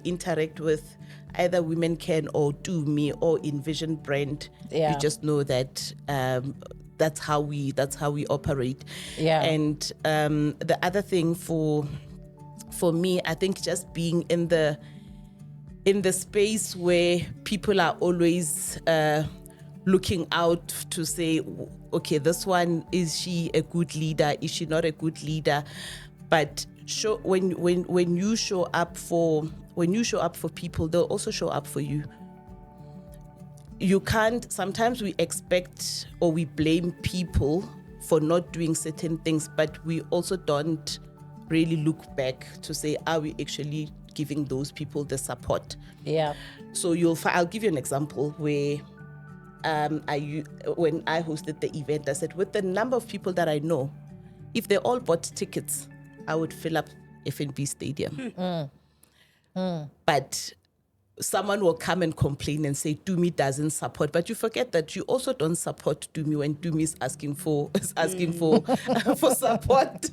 interact with either WomenCan or Tumi or Envision brand, you just know that that's how we operate. Yeah. And the other thing for me, I think just being in the space where people are always looking out to say, okay, this one, is she a good leader? Is she not a good leader? But when you show up for people, they'll also show up for you. You can't. Sometimes we expect or we blame people for not doing certain things, but we also don't really look back to say, are we actually giving those people the support? Yeah. So I'll give you an example where when I hosted the event, I said, with the number of people that I know, if they all bought tickets, I would fill up FNB Stadium. But someone will come and complain and say Tumi doesn't support, but you forget that you also don't support Tumi when Tumi is asking for for support.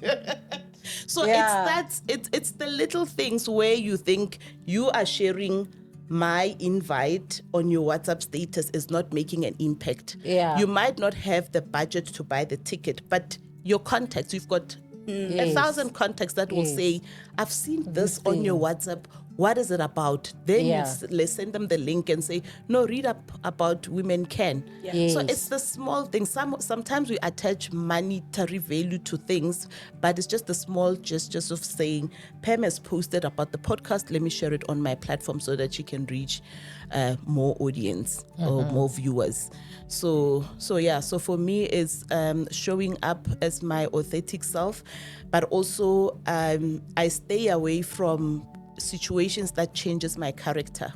So it's the little things where you think you are sharing my invite on your WhatsApp status is not making an impact. Yeah. You might not have the budget to buy the ticket, but your contacts, you've got 1,000 contacts that will say, I've seen this on your WhatsApp. What is it about? Then let's send them the link and say, no, read up about WomenCan. So it's the small things. Sometimes we attach monetary value to things, but it's just the small gestures of saying, Pam has posted about the podcast. Let me share it on my platform so that she can reach more audience or more viewers. So for me, it's showing up as my authentic self, but also I stay away from situations that changes my character,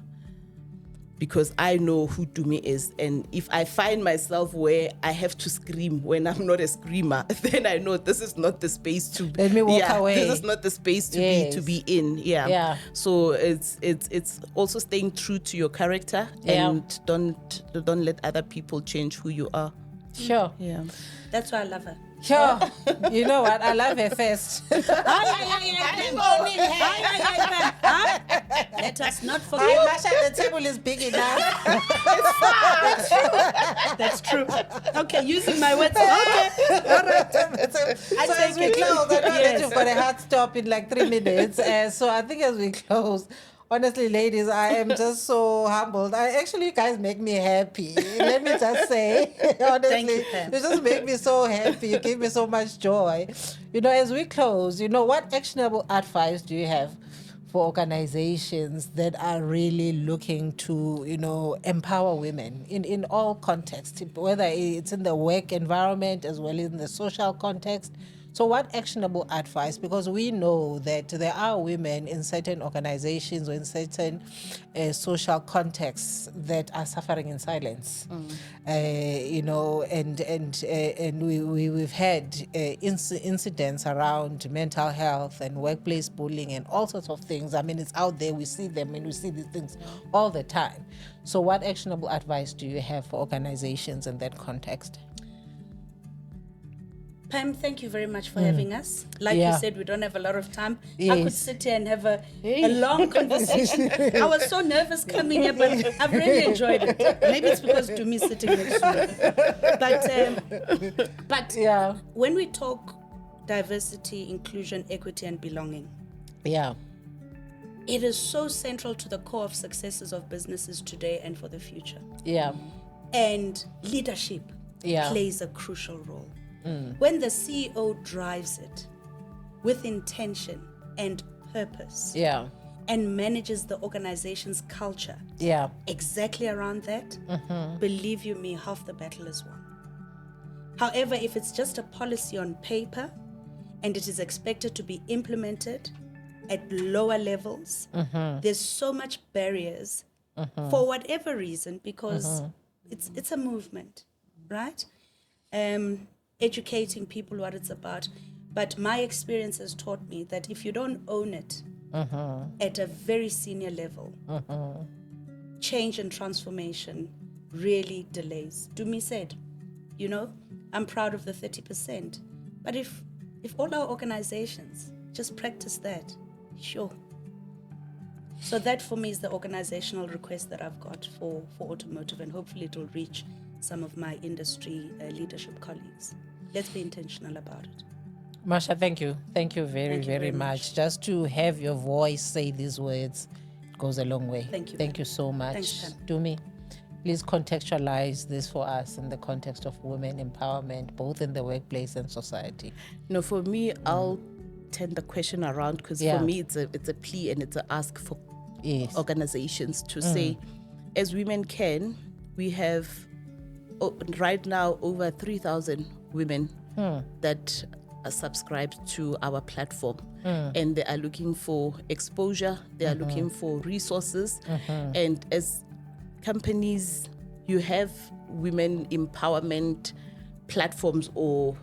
because I know who Tumi is, and if I find myself where I have to scream when I'm not a screamer, then I know this is not the space to let me walk away. This is not the space to be in. So it's also staying true to your character and don't let other people change who you are. Sure. Yeah. That's why I love her. Sure. You know what? I love her first. Let us not forget. Marcia, the table is big enough. That's true. Okay, using my words. Okay. All right. So as we close, I know that you've got a hard stop in like 3 minutes. So I think as we close, honestly, ladies, I am just so humbled. You guys make me happy. Let me just say, honestly, Thank you, Pam. You just make me so happy. You give me so much joy. As we close, what actionable advice do you have for organizations that are really looking to, empower women in all contexts, whether it's in the work environment as well as in the social context? So what actionable advice? Because we know that there are women in certain organizations or in certain social contexts that are suffering in silence. And we've had incidents around mental health and workplace bullying and all sorts of things. I mean, it's out there. We see them and we see these things all the time. So what actionable advice do you have for organizations in that context? Pam, thank you very much for having us. Like you said, we don't have a lot of time. I could sit here and have a long conversation. I was so nervous coming here, but I've really enjoyed it. Maybe it's because Tumi is sitting next to me. But when we talk diversity, inclusion, equity, and belonging, it is so central to the core of successes of businesses today and for the future. And leadership plays a crucial role. When the CEO drives it with intention and purpose and manages the organization's culture exactly around that, believe you me, half the battle is won. However, if it's just a policy on paper and it is expected to be implemented at lower levels, there's so much barriers for whatever reason, because it's a movement, right? Educating people what it's about. But my experience has taught me that if you don't own it at a very senior level, change and transformation really delays. Tumi said, you know, I'm proud of the 30%. But if all our organizations just practice that, sure. So that for me is the organizational request that I've got for automotive, and hopefully it will reach some of my industry leadership colleagues. Let's be intentional about it. Marcia, thank you. Thank you very much. Just to have your voice say these words goes a long way. Thank you. Thank you so much. Thanks, Pam. Tumi, please contextualize this for us in the context of women empowerment, both in the workplace and society. No, for me, I'll turn the question around, because for me, it's a plea and it's an ask for organizations to say, as WomenCan, we have right now over 3,000 women that are subscribed to our platform, and they are looking for exposure, they are looking for resources, and as companies, you have women empowerment platforms or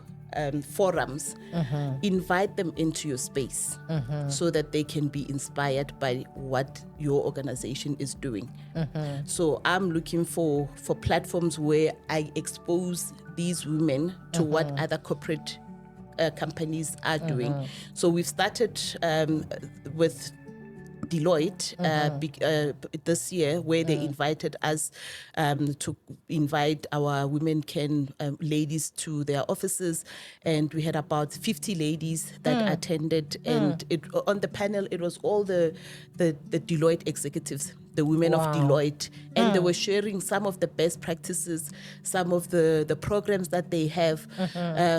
forums, invite them into your space so that they can be inspired by what your organization is doing. So I'm looking for platforms where I expose these women to what other corporate companies are doing. So we've started with Deloitte this year, where they invited us to invite our WomenCan ladies to their offices, and we had about 50 ladies that attended, and on the panel it was all the Deloitte executives, the women of Deloitte, and they were sharing some of the best practices, some of the programs that they have.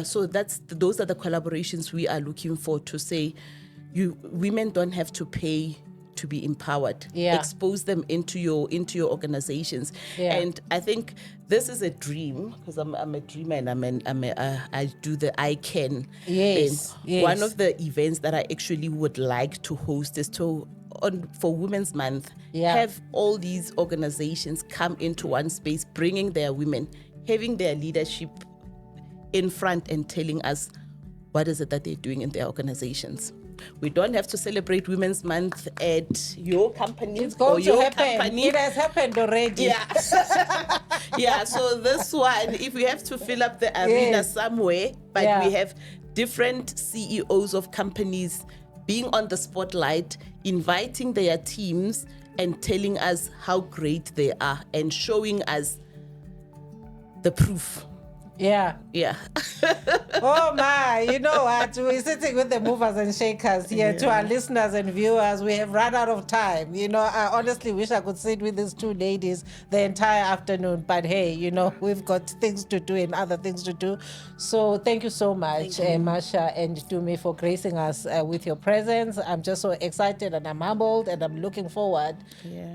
So those are the collaborations we are looking for, to say, women don't have to pay to be empowered. Expose them into your organizations. And I think this is a dream, because I'm a dreamer, and I do the I Can. One of the events that I actually would like to host is for Women's Month, have all these organizations come into one space, bringing their women, having their leadership in front, and telling us what is it that they're doing in their organizations. We don't have to celebrate Women's Month at your company. It's going to happen. It has happened already. So this one, if we have to fill up the arena somewhere, but we have different CEOs of companies being on the spotlight, inviting their teams and telling us how great they are and showing us the proof. Oh my, you know what? We're sitting with the movers and shakers here. To our listeners and viewers, we have run out of time. You know, I honestly wish I could sit with these two ladies the entire afternoon. But hey, you know, we've got things to do and other things to do. So thank you so much, Marcia and Tumi, for gracing us with your presence. I'm just so excited, and I'm humbled, and I'm looking forward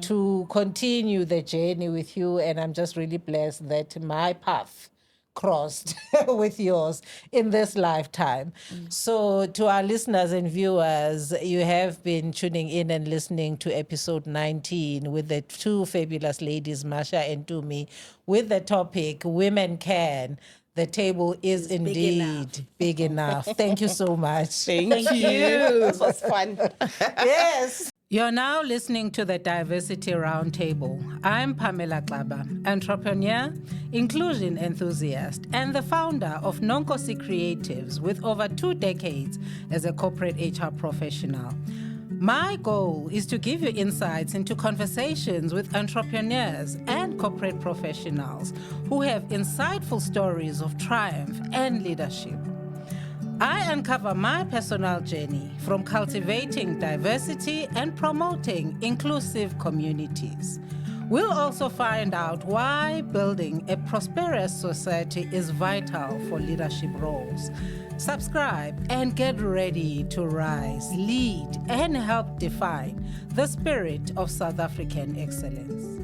to continue the journey with you. And I'm just really blessed that my path crossed with yours in this lifetime. So to our listeners and viewers, you have been tuning in and listening to episode 19 with the two fabulous ladies, Marcia and Tumi, with the topic WomenCan. The table is indeed big enough. Thank you so much. Thank you. This was fun. Yes. You're now listening to the Diversity Roundtable. I'm Pamela Xaba, entrepreneur, inclusion enthusiast, and the founder of Nonkosi Creatives, with over 2 decades as a corporate HR professional. My goal is to give you insights into conversations with entrepreneurs and corporate professionals who have insightful stories of triumph and leadership. I uncover my personal journey from cultivating diversity and promoting inclusive communities. We'll also find out why building a prosperous society is vital for leadership roles. Subscribe and get ready to rise, lead, and help define the spirit of South African excellence.